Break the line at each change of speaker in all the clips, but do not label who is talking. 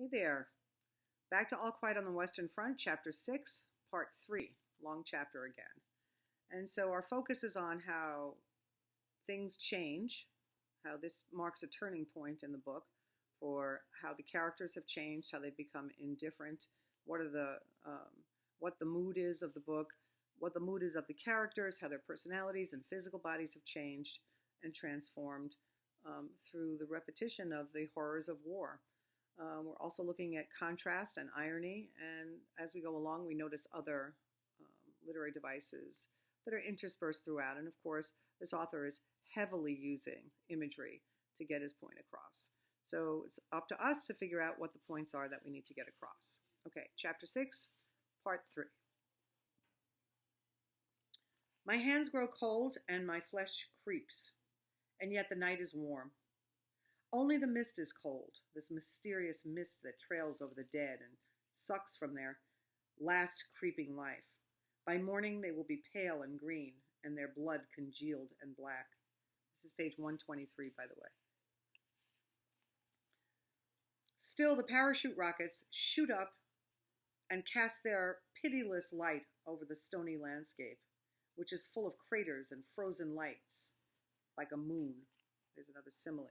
Hey there. Back to All Quiet on the Western Front, Chapter 6, Part 3. Long chapter again. And so our focus is on how things change, how this marks a turning point in the book for how the characters have changed, how they've become indifferent, what are the what the mood is of the book, what the mood is of the characters, how their personalities and physical bodies have changed and transformed through the repetition of the horrors of war. We're also looking at contrast and irony, and as we go along, we notice other literary devices that are interspersed throughout. And of course, this author is heavily using imagery to get his point across. So it's up to us to figure out what the points are that we need to get across. Okay, Chapter 6, Part 3. My hands grow cold and my flesh creeps, and yet the night is warm. Only the mist is cold, this mysterious mist that trails over the dead and sucks from their last creeping life. By morning they will be pale and green, and their blood congealed and black. This is page 123, by the way. Still, the parachute rockets shoot up and cast their pitiless light over the stony landscape, which is full of craters and frozen lights, like a moon. There's another simile.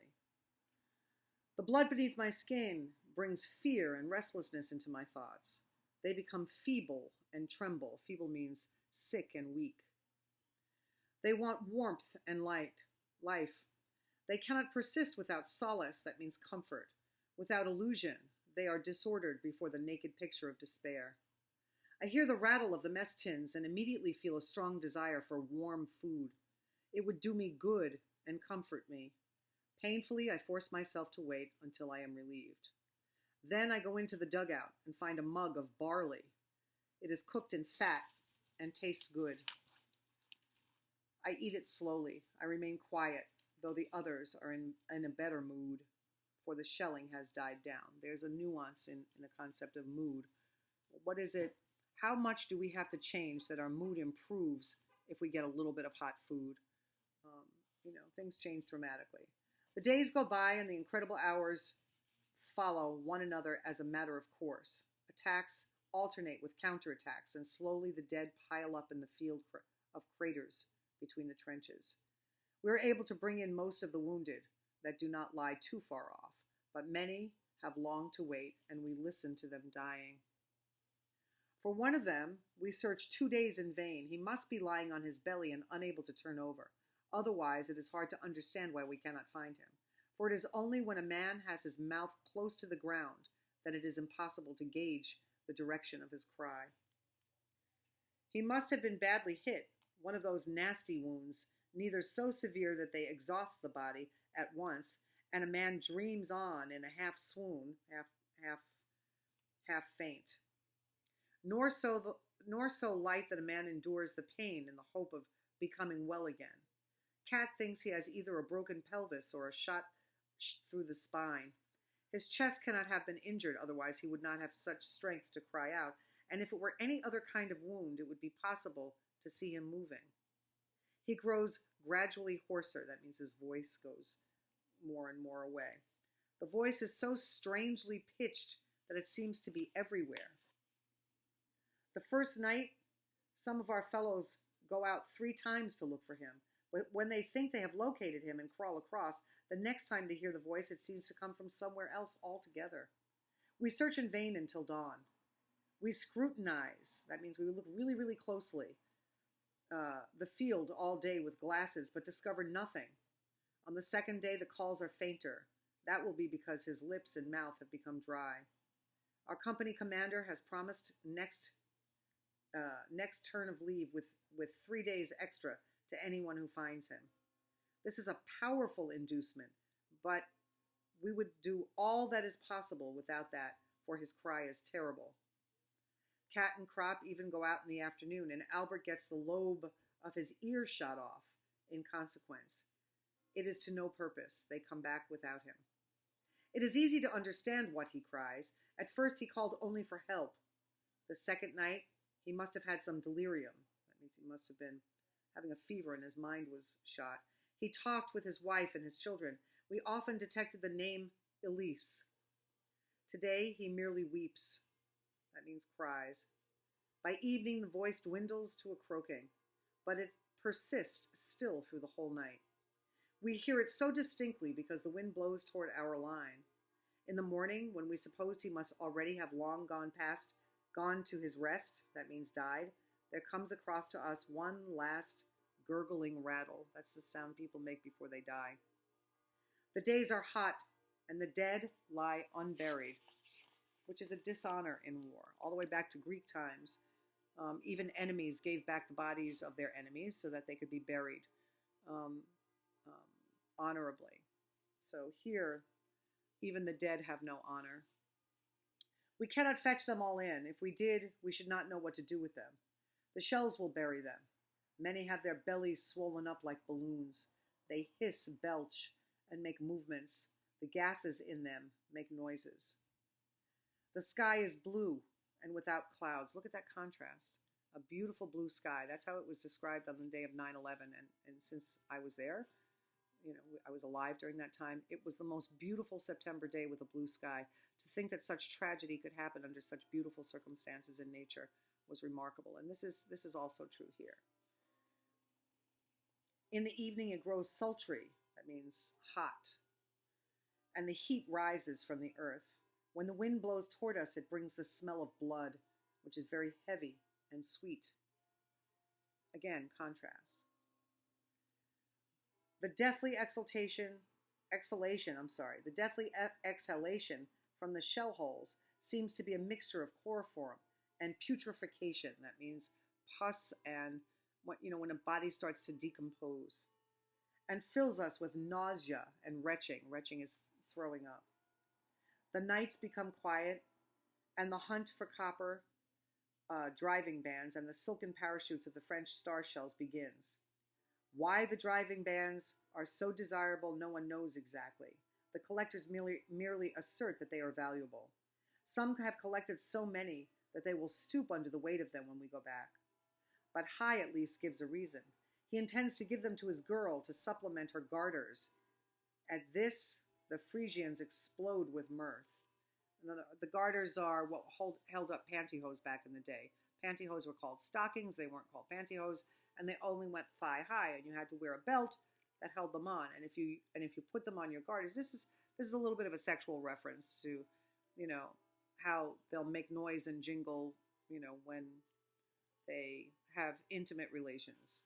The blood beneath my skin brings fear and restlessness into my thoughts. They become feeble and tremble. Feeble means sick and weak. They want warmth and life. They cannot persist without solace, that means comfort. Without illusion, they are disordered before the naked picture of despair. I hear the rattle of the mess tins and immediately feel a strong desire for warm food. It would do me good and comfort me. Painfully, I force myself to wait until I am relieved. Then I go into the dugout and find a mug of barley. It is cooked in fat and tastes good. I eat it slowly. I remain quiet, though the others are in a better mood, for the shelling has died down. There's a nuance in the concept of mood. What is it? How much do we have to change that our mood improves if we get a little bit of hot food? Things change dramatically. The days go by and the incredible hours follow one another as a matter of course. Attacks alternate with counterattacks, and slowly the dead pile up in the field of craters between the trenches. We are able to bring in most of the wounded that do not lie too far off, but many have long to wait, and we listen to them dying. For one of them, we search 2 days in vain. He must be lying on his belly and unable to turn over. Otherwise, it is hard to understand why we cannot find him. For it is only when a man has his mouth close to the ground that it is impossible to gauge the direction of his cry. He must have been badly hit, one of those nasty wounds, neither so severe that they exhaust the body at once, and a man dreams on in a half swoon, half faint. Nor so light that a man endures the pain in the hope of becoming well again. Cat thinks he has either a broken pelvis or a shot through the spine. His chest cannot have been injured, otherwise he would not have such strength to cry out, and if it were any other kind of wound, it would be possible to see him moving. He grows gradually hoarser. That means his voice goes more and more away. The voice is so strangely pitched that it seems to be everywhere. The first night, some of our fellows go out 3 times to look for him. When they think they have located him and crawl across, the next time they hear the voice, it seems to come from somewhere else altogether. We search in vain until dawn. We scrutinize, that means we look really, really closely, the field all day with glasses, but discover nothing. On the second day, the calls are fainter. That will be because his lips and mouth have become dry. Our company commander has promised next turn of leave with 3 days extra to anyone who finds him. This is a powerful inducement, but we would do all that is possible without that, for his cry is terrible. Cat and Crop even go out in the afternoon, and Albert gets the lobe of his ear shot off in consequence. It is to no purpose. They come back without him. It is easy to understand what he cries. At first he called only for help. The second night, he must have had some delirium. That means he must have been having a fever and his mind was shot. He talked with his wife and his children. We often detected the name Elise. Today he merely weeps. That means cries. By evening the voice dwindles to a croaking, but it persists still through the whole night. We hear it so distinctly because the wind blows toward our line. In the morning, when we supposed he must already have long gone to his rest, that means died, there comes across to us one last gurgling rattle. That's the sound people make before they die. The days are hot, and the dead lie unburied, which is a dishonor in war, all the way back to Greek times. Even enemies gave back the bodies of their enemies so that they could be buried honorably. So here, even the dead have no honor. We cannot fetch them all in. If we did, we should not know what to do with them. The shells will bury them. Many have their bellies swollen up like balloons. They hiss, belch, and make movements. The gases in them make noises. The sky is blue and without clouds. Look at that contrast. A beautiful blue sky. That's how it was described on the day of 9/11. And since I was there, I was alive during that time, it was the most beautiful September day with a blue sky. To think that such tragedy could happen under such beautiful circumstances in nature was remarkable. And this is also true here. In the evening it grows sultry. That means hot. And the heat rises from the earth. When the wind blows toward us, it brings the smell of blood, which is very heavy and sweet. Again, contrast. The deathly exhalation from the shell holes seems to be a mixture of chloroform and putrefaction. That means pus and when a body starts to decompose, and fills us with nausea and retching. Retching is throwing up. The nights become quiet, and the hunt for copper driving bands and the silken parachutes of the French star shells begins. Why the driving bands are so desirable, no one knows exactly. The collectors merely assert that they are valuable. Some have collected so many that they will stoop under the weight of them when we go back. But Hai at least gives a reason. He intends to give them to his girl to supplement her garters. At this, the Frisians explode with mirth. The garters are what held up pantyhose back in the day. Pantyhose were called stockings, they weren't called pantyhose, and they only went thigh high, and you had to wear a belt that held them on. And if you put them on your garters, this is a little bit of a sexual reference to, how they'll make noise and jingle, when they have intimate relations.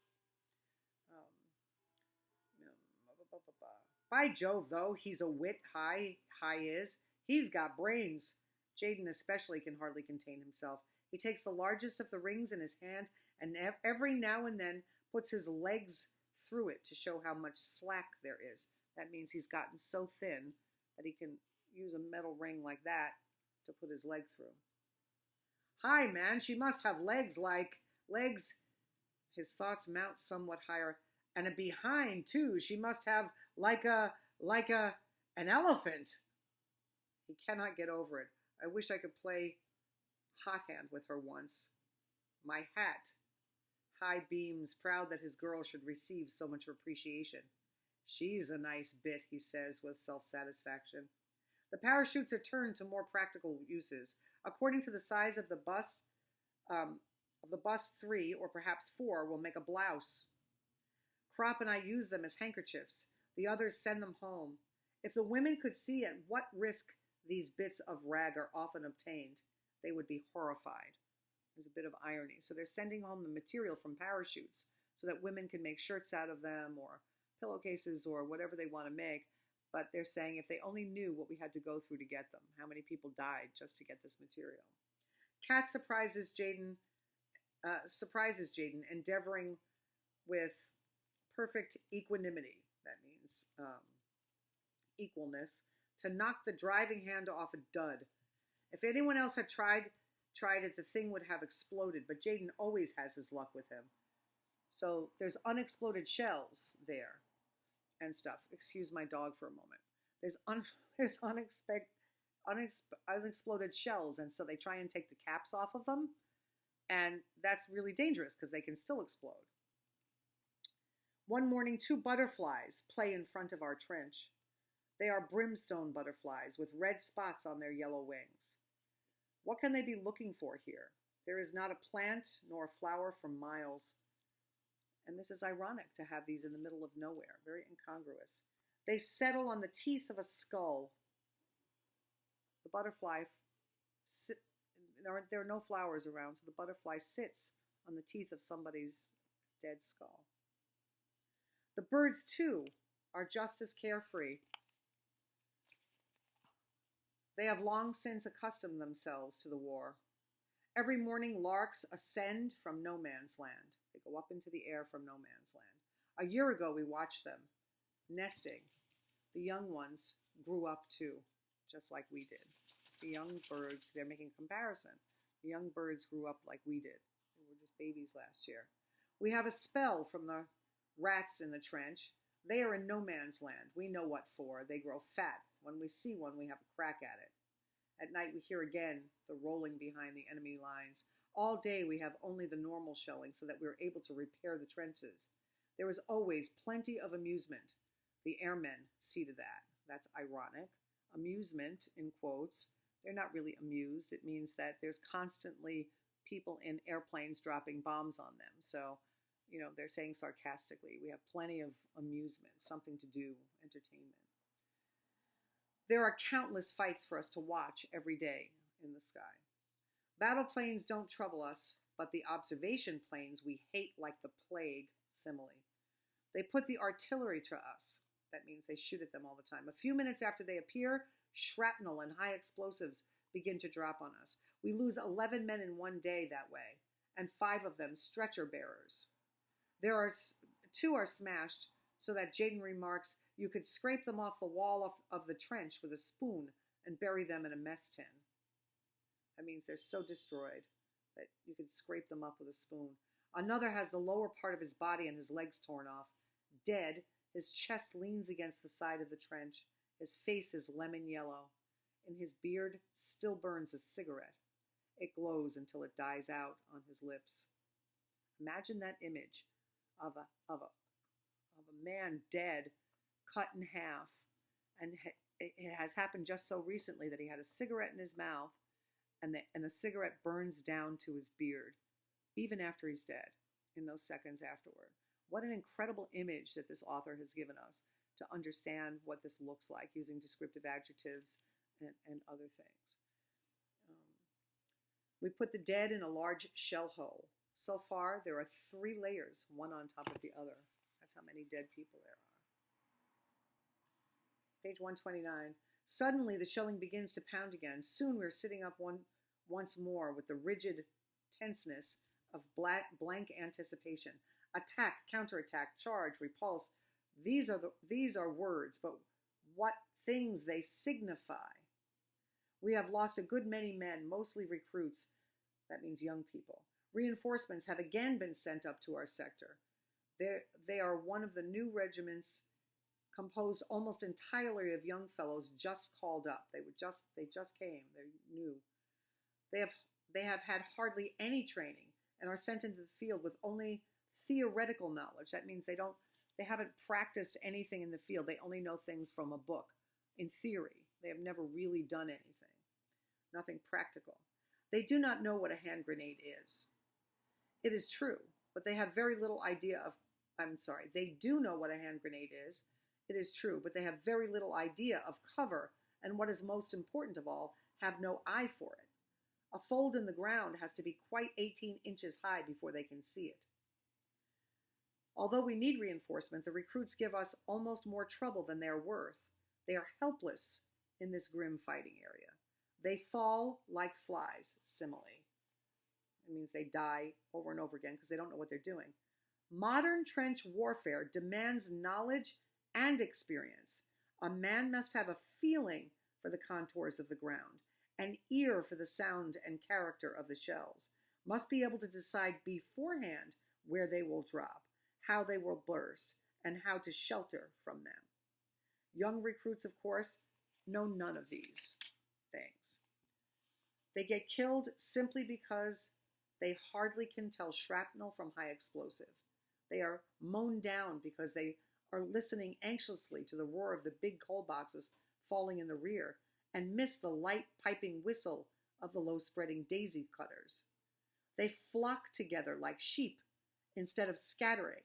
By Jove, though, he's a wit. Hai is. He's got brains. Jaden especially can hardly contain himself. He takes the largest of the rings in his hand and every now and then puts his legs through it to show how much slack there is. That means he's gotten so thin that he can use a metal ring like that to put his leg through. Hi, man, she must have legs. His thoughts mount somewhat higher. And a behind, too. She must have like an elephant. He cannot get over it. I wish I could play hot hand with her once. My hat. Hai beams, proud that his girl should receive so much appreciation. She's a nice bit, he says with self-satisfaction. The parachutes are turned to more practical uses. According to the size of the bust, 3 or perhaps 4 will make a blouse. Crop and I use them as handkerchiefs. The others send them home. If the women could see at what risk these bits of rag are often obtained, they would be horrified. There's a bit of irony. So they're sending home the material from parachutes so that women can make shirts out of them or pillowcases or whatever they want to make. But they're saying if they only knew what we had to go through to get them, how many people died just to get this material. Kat surprises Jaden, endeavoring with perfect equanimity, that means equalness, to knock the driving hand off a dud. If anyone else had tried it, the thing would have exploded, but Jaden always has his luck with him. So there's unexploded shells there and stuff. Excuse my dog for a moment. There's unexploded shells, and so they try and take the caps off of them, and that's really dangerous because they can still explode. One morning, 2 butterflies play in front of our trench. They are brimstone butterflies with red spots on their yellow wings. What can they be looking for here? There is not a plant nor a flower for miles. And this is ironic to have these in the middle of nowhere, very incongruous. They settle on the teeth of a skull. The butterfly, there are no flowers around, so the butterfly sits on the teeth of somebody's dead skull. The birds, too, are just as carefree. They have long since accustomed themselves to the war. Every morning, larks ascend from no man's land. They go up into the air from no man's land. A year ago, we watched them nesting. The young ones grew up too, just like we did. The young birds, they're making comparison. The young birds grew up like we did. They were just babies last year. We have a spell from the rats in the trench. They are in no man's land. We know what for. They grow fat. When we see one, we have a crack at it. At night, we hear again the rolling behind the enemy lines. All day, we have only the normal shelling so that we're able to repair the trenches. There is always plenty of amusement. The airmen see to that. That's ironic. Amusement, in quotes. They're not really amused. It means that there's constantly people in airplanes dropping bombs on them. So, they're saying sarcastically, we have plenty of amusement, something to do, entertainment. There are countless fights for us to watch every day in the sky. Battle planes don't trouble us, but the observation planes we hate like the plague, simile. They put the artillery to us. That means they shoot at them all the time. A few minutes after they appear, shrapnel and high explosives begin to drop on us. We lose 11 men in one day that way, and 5 of them stretcher bearers. 2 are smashed, so that Jaden remarks, you could scrape them off the wall of the trench with a spoon and bury them in a mess tin. That means they're so destroyed that you could scrape them up with a spoon. Another has the lower part of his body and his legs torn off. Dead, his chest leans against the side of the trench. His face is lemon yellow. In his beard still burns a cigarette. It glows until it dies out on his lips. Imagine that image of a man dead, cut in half, and it has happened just so recently that he had a cigarette in his mouth, and the cigarette burns down to his beard, even after he's dead, in those seconds afterward. What an incredible image that this author has given us to understand what this looks like using descriptive adjectives and other things. We put the dead in a large shell hole. So far, there are 3 layers, one on top of the other. That's how many dead people there are. Page 129. Suddenly, the shelling begins to pound again. Soon, we're sitting up once more with the rigid tenseness of blank anticipation. Attack, counterattack, charge, repulse. These are words, but what things they signify. We have lost a good many men, mostly recruits. That means young people. Reinforcements have again been sent up to our sector. They are one of the new regiments composed almost entirely of young fellows just called up. They just came. They're new. They have had hardly any training and are sent into the field with only theoretical knowledge. That means they haven't practiced anything in the field. They only know things from a book, in theory. They have never really done anything. Nothing practical. They do not know what a hand grenade is. It is true, but they have very little idea of, they do know what a hand grenade is. It is true, but they have very little idea of cover, and what is most important of all, have no eye for it. A fold in the ground has to be quite 18 inches high before they can see it. Although we need reinforcement, the recruits give us almost more trouble than they are worth. They are helpless in this grim fighting area. They fall like flies, simile. It means they die over and over again because they don't know what they're doing. Modern trench warfare demands knowledge and experience. A man must have a feeling for the contours of the ground, an ear for the sound and character of the shells, must be able to decide beforehand where they will drop, how they will burst, and how to shelter from them. Young recruits, of course, know none of these things. They get killed simply because they hardly can tell shrapnel from high explosive. They are mown down because they are listening anxiously to the roar of the big coal boxes falling in the rear and miss the light piping whistle of the low-spreading daisy cutters. They flock together like sheep instead of scattering,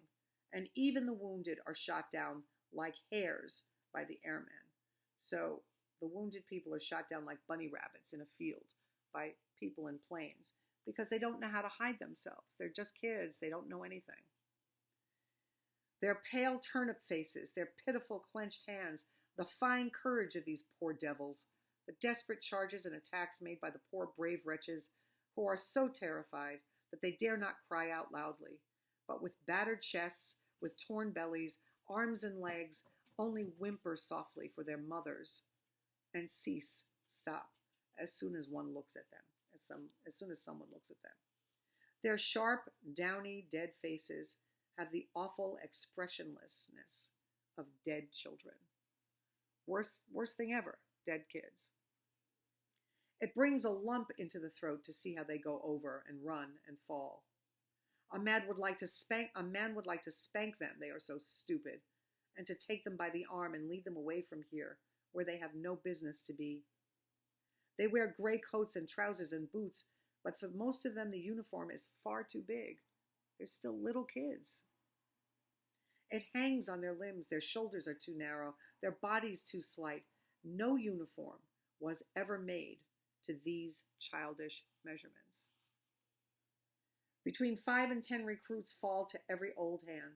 and even the wounded are shot down like hares by the airmen. So the wounded people are shot down like bunny rabbits in a field by people in planes because they don't know how to hide themselves. They're just kids. They don't know anything. Their pale turnip faces, their pitiful clenched hands, the fine courage of these poor devils, the desperate charges and attacks made by the poor brave wretches who are so terrified that they dare not cry out loudly, but with battered chests, with torn bellies, arms and legs, only whimper softly for their mothers and stop, as soon as one looks at them, as soon as someone looks at them. Their sharp, downy, dead faces have the awful expressionlessness of dead children. Worst thing ever, dead kids. It brings a lump into the throat to see how they go over and run and fall. A man would like to spank them, they are so stupid, and to take them by the arm and lead them away from here, where they have no business to be. They wear gray coats and trousers and boots, but for most of them the uniform is far too big. They're still little kids. It hangs on their limbs, their shoulders are too narrow, their bodies too slight. No uniform was ever made to these childish measurements. Between 5 and 10 recruits fall to every old hand.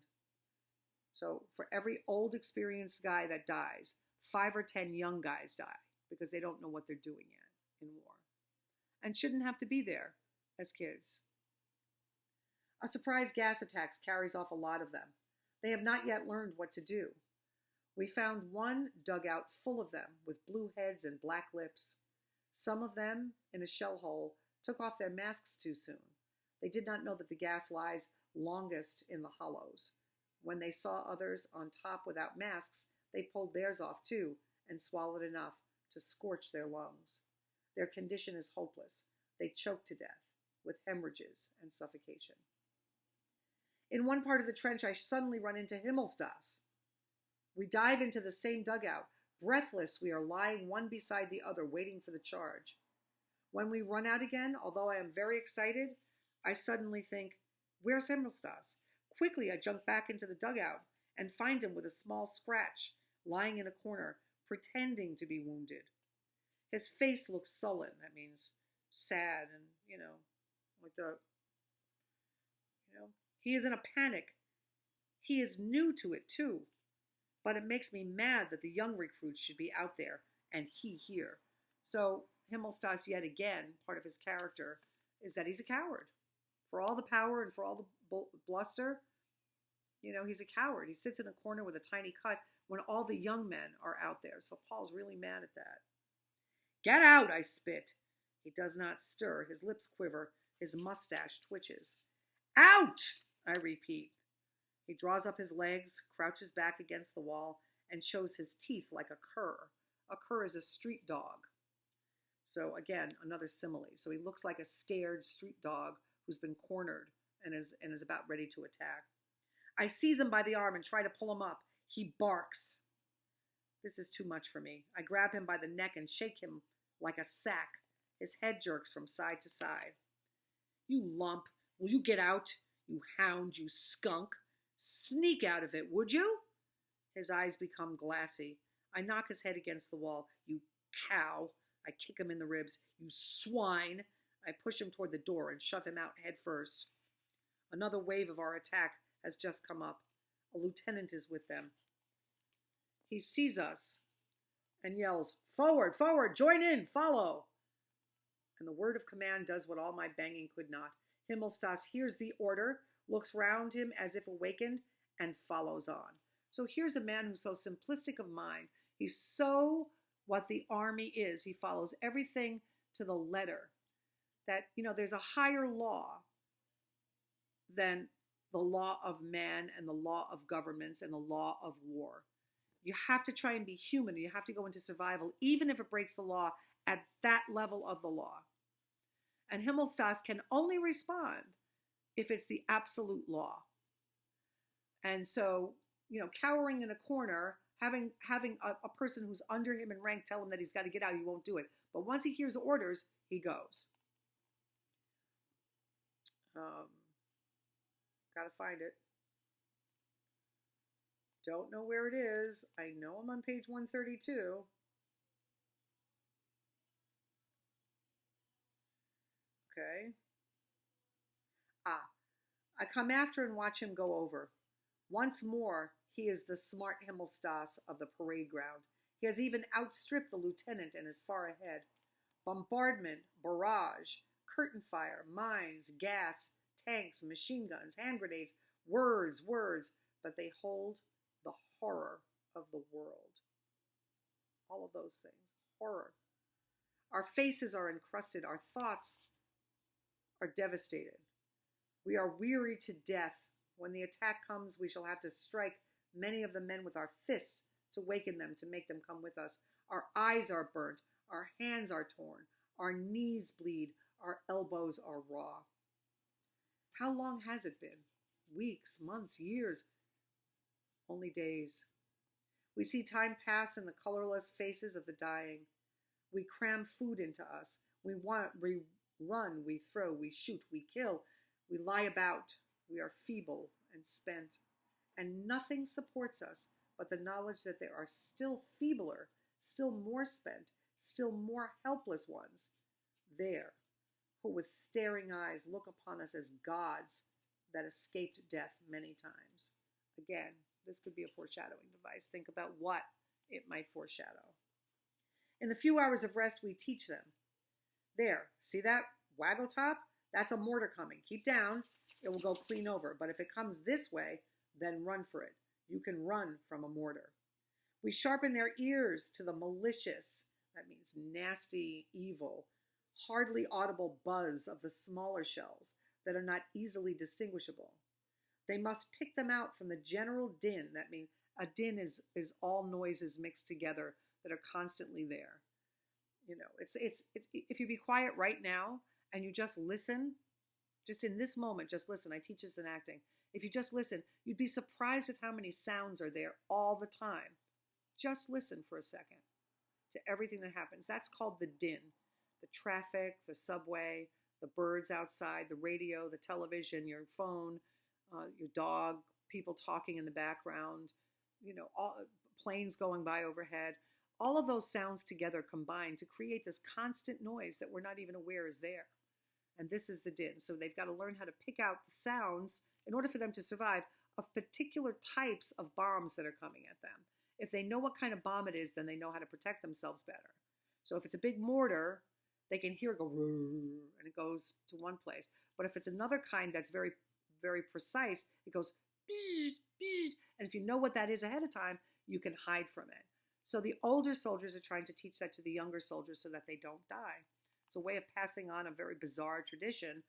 So for every old experienced guy that dies, 5 or 10 young guys die because they don't know what they're doing yet in war and shouldn't have to be there as kids. A surprise gas attack carries off a lot of them. They have not yet learned what to do. We found one dugout full of them with blue heads and black lips. Some of them, in a shell hole, took off their masks too soon. They did not know that the gas lies longest in the hollows. When they saw others on top without masks, they pulled theirs off too and swallowed enough to scorch their lungs. Their condition is hopeless. They choke to death with hemorrhages and suffocation. In one part of the trench, I suddenly run into Himmelstas. We dive into the same dugout. Breathless, we are lying one beside the other, waiting for the charge. When we run out again, although I am very excited, I suddenly think, where's Himmelstas? Quickly, I jump back into the dugout and find him with a small scratch, lying in a corner, pretending to be wounded. His face looks sullen. That means sad and, he is in a panic. He is new to it too. But it makes me mad that the young recruits should be out there and he here. So Himmelstas, yet again, part of his character is that he's a coward. For all the power and for all the bluster, he's a coward. He sits in a corner with a tiny cut when all the young men are out there. So Paul's really mad at that. Get out, I spit. He does not stir. His lips quiver. His mustache twitches. Out, I repeat. He draws up his legs, crouches back against the wall, and shows his teeth like a cur. A cur is a street dog. So again, another simile. So he looks like a scared street dog who's been cornered and is about ready to attack. I seize him by the arm and try to pull him up. He barks. This is too much for me. I grab him by the neck and shake him like a sack. His head jerks from side to side. You lump, will you get out? You hound, you skunk. Sneak out of it, would you? His eyes become glassy. I knock his head against the wall. You cow. I kick him in the ribs. You swine. I push him toward the door and shove him out head first. Another wave of our attack has just come up. A lieutenant is with them. He sees us and yells, forward, forward, join in, follow. And the word of command does what all my banging could not. Himmelstas hears the order, looks round him as if awakened, and follows on. So here's a man who's so simplistic of mind. He's so what the army is. He follows everything to the letter. That, there's a higher law than the law of man and the law of governments and the law of war. You have to try and be human. You have to go into survival, even if it breaks the law at that level of the law. And Himmelstas can only respond if it's the absolute law. And so cowering in a corner, having a person who's under him in rank tell him that he's got to get out, he won't do it. But once he hears orders, he goes. Gotta find it. Don't know where it is. I know I'm on page 132. Okay. I come after and watch him go over. Once more, he is the smart Himmelstas of the parade ground. He has even outstripped the lieutenant and is far ahead. Bombardment, barrage, curtain fire, mines, gas, tanks, machine guns, hand grenades, words, but they hold the horror of the world. All of those things. Horror. Our faces are encrusted. Our thoughts are devastated. We are weary to death. When the attack comes, we shall have to strike many of the men with our fists to waken them, to make them come with us. Our eyes are burnt. Our hands are torn. Our knees bleed. Our elbows are raw. How long has it been? Weeks, months, years? Only days. We see time pass in the colorless faces of the dying. We cram food into us. We run, we throw, we shoot, we kill. We lie about. We are feeble and spent. And nothing supports us but the knowledge that there are still feebler, still more spent, still more helpless ones there, who with staring eyes look upon us as gods that escaped death many times. Again, this could be a foreshadowing device. Think about what it might foreshadow. In the few hours of rest, we teach them. There, see that waggle top? That's a mortar coming. Keep down. It will go clean over. But if it comes this way, then run for it. You can run from a mortar. We sharpen their ears to the malicious, that means nasty, evil, hardly audible buzz of the smaller shells that are not easily distinguishable. They must pick them out from the general din. That means a din is all noises mixed together that are constantly there. It's if you be quiet right now and you just listen, just in this moment, just listen. I teach this in acting. If you just listen, you'd be surprised at how many sounds are there all the time. Just listen for a second to everything that happens. That's called the din. The traffic, the subway, the birds outside, the radio, the television, your phone, your dog, people talking in the background, all planes going by overhead. All of those sounds together combine to create this constant noise that we're not even aware is there. And this is the din. So they've got to learn how to pick out the sounds in order for them to survive of particular types of bombs that are coming at them. If they know what kind of bomb it is, then they know how to protect themselves better. So if it's a big mortar, they can hear it go, and it goes to one place. But if it's another kind that's very, very precise, it goes, and if you know what that is ahead of time, you can hide from it. So the older soldiers are trying to teach that to the younger soldiers so that they don't die. It's a way of passing on a very bizarre tradition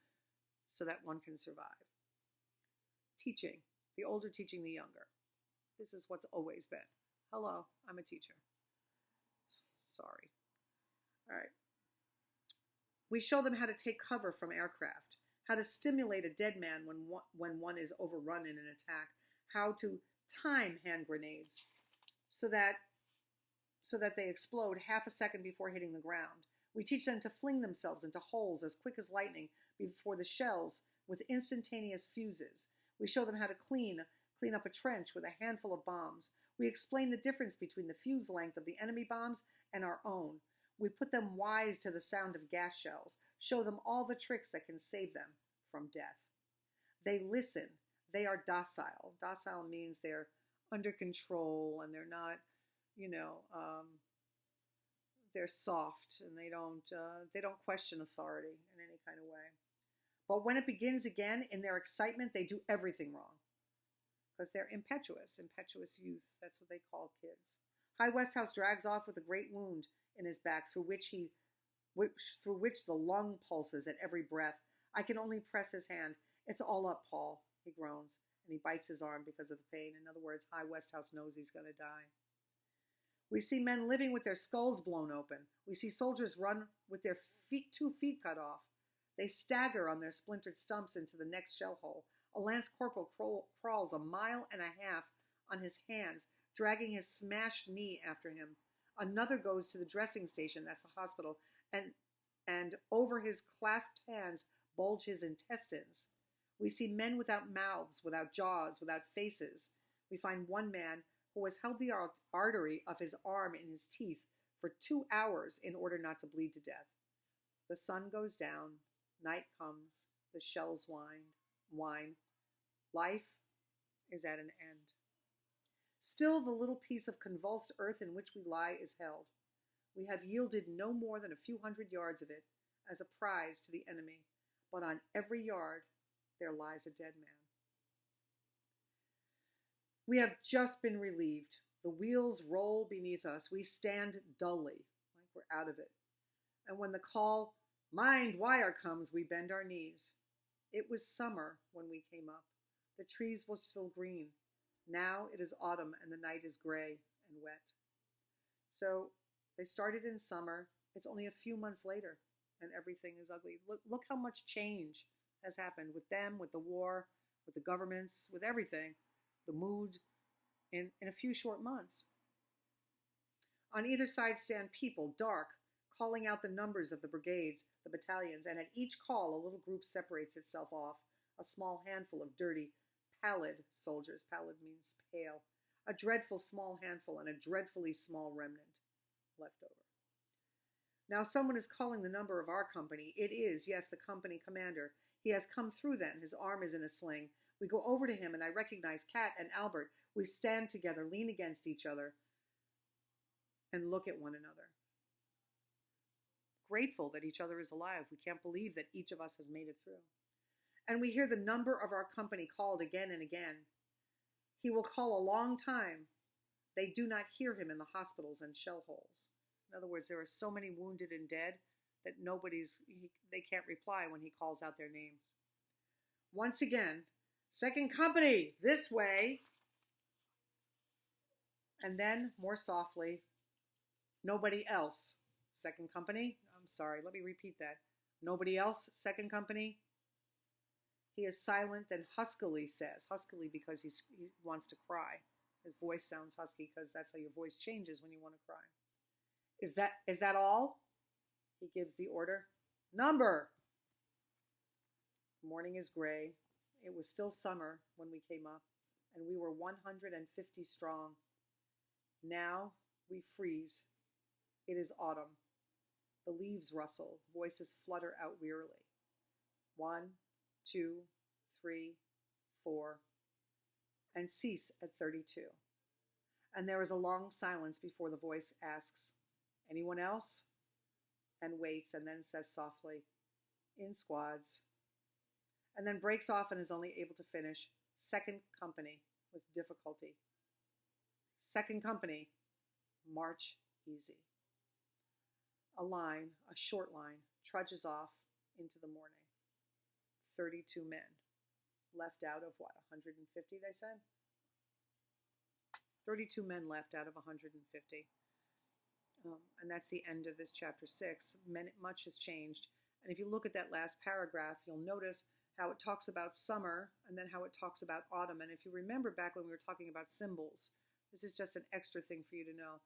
so that one can survive. Teaching, the older teaching the younger. This is what's always been. Hello, I'm a teacher. Sorry. All right. We show them how to take cover from aircraft, how to stimulate a dead man when one is overrun in an attack, how to time hand grenades so that they explode half a second before hitting the ground. We teach them to fling themselves into holes as quick as lightning before the shells with instantaneous fuses. We show them how to clean up a trench with a handful of bombs. We explain the difference between the fuse length of the enemy bombs and our own. We put them wise to the sound of gas shells, show them all the tricks that can save them from death. They listen. They are docile. Docile means they're under control and they're not, they're soft and they don't question authority in any kind of way. But when it begins again, in their excitement, they do everything wrong because they're impetuous youth. That's what they call kids. High Westhouse drags off with a great wound in his back through which the lung pulses at every breath. I can only press his hand. It's all up, Paul, he groans, and he bites his arm because of the pain. In other words, High Westhouse knows he's going to die. We see men living with their skulls blown open. We see soldiers run with their 2 feet cut off. They stagger on their splintered stumps into the next shell hole. A lance corporal crawls 1.5 miles on his hands, dragging his smashed knee after him. Another goes to the dressing station, that's the hospital, and over his clasped hands bulge his intestines. We see men without mouths, without jaws, without faces. We find one man who has held the artery of his arm in his teeth for 2 hours in order not to bleed to death. The sun goes down, night comes, the shells whine. Life is at an end. Still, the little piece of convulsed earth in which we lie is held. We have yielded no more than a few hundred yards of it as a prize to the enemy, but on every yard there lies a dead man. We have just been relieved. The wheels roll beneath us. We stand dully, like we're out of it. And when the call, "Mind wire," comes, we bend our knees. It was summer when we came up. The trees were still green. Now it is autumn and the night is gray and wet. So they started in summer. It's only a few months later and everything is ugly. Look how much change has happened with them, with the war, with the governments, with everything, the mood in a few short months. On either side stand people, dark, calling out the numbers of the brigades, the battalions, and at each call a little group separates itself off, a small handful of dirty, pallid soldiers. Pallid means pale. A dreadful small handful and a dreadfully small remnant left over. Now someone is calling the number of our company. It is, yes, the company commander. He has come through then. His arm is in a sling. We go over to him and I recognize Kat and Albert. We stand together, lean against each other, and look at one another. Grateful that each other is alive. We can't believe that each of us has made it through. And we hear the number of our company called again and again. He will call a long time. They do not hear him in the hospitals and shell holes. In other words, there are so many wounded and dead that they can't reply when he calls out their names. Once again, "Second company, this way." And then, more softly, "Nobody else. Second company." I'm sorry, let me repeat that. "Nobody else, second company." He is silent, then huskily says, huskily because he wants to cry. His voice sounds husky because that's how your voice changes when you want to cry. Is that all?" He gives the order. "Number." The morning is gray. It was still summer when we came up, and we were 150 strong. Now we freeze. It is autumn. The leaves rustle. Voices flutter out wearily. 1, 2, 3, 4, and cease at 32. And there is a long silence before the voice asks, "Anyone else?" and waits and then says softly, "In squads," and then breaks off and is only able to finish, "Second company," with difficulty. "Second company, march easy." A short line, trudges off into the morning. 32 men, left out of what, 150 they said? 32 men left out of 150. And that's the end of this chapter 6. Much has changed. And if you look at that last paragraph, you'll notice how it talks about summer and then how it talks about autumn. And if you remember back when we were talking about symbols, this is just an extra thing for you to know.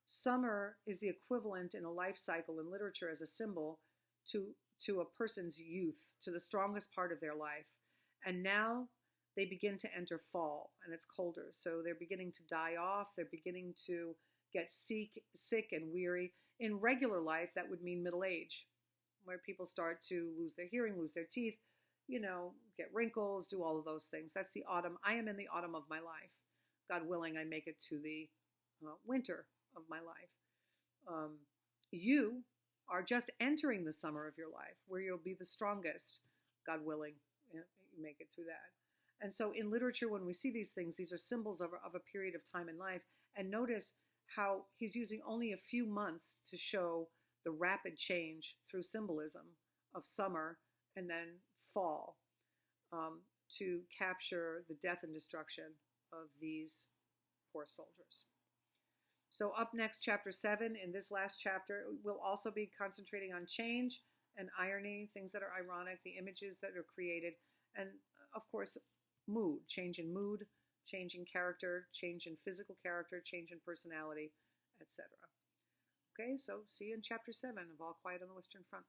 Summer is the equivalent in a life cycle in literature as a symbol to a person's youth, to the strongest part of their life. And now they begin to enter fall, and it's colder. So they're beginning to die off. They're beginning to get sick and weary. In regular life, that would mean middle age, where people start to lose their hearing, lose their teeth, get wrinkles, do all of those things. That's the autumn. I am in the autumn of my life. God willing, I make it to the winter of my life. You are just entering the summer of your life, where you'll be the strongest, God willing, you make it through that. And so in literature, when we see these things, these are symbols of a period of time in life. And notice how he's using only a few months to show the rapid change through symbolism of summer and then fall, to capture the death and destruction of these poor soldiers. So up next, chapter 7, in this last chapter, we'll also be concentrating on change and irony, things that are ironic, the images that are created, and of course, mood, change in mood, change in character, change in physical character, change in personality, etc. Okay, so see you in Chapter 7 of All Quiet on the Western Front.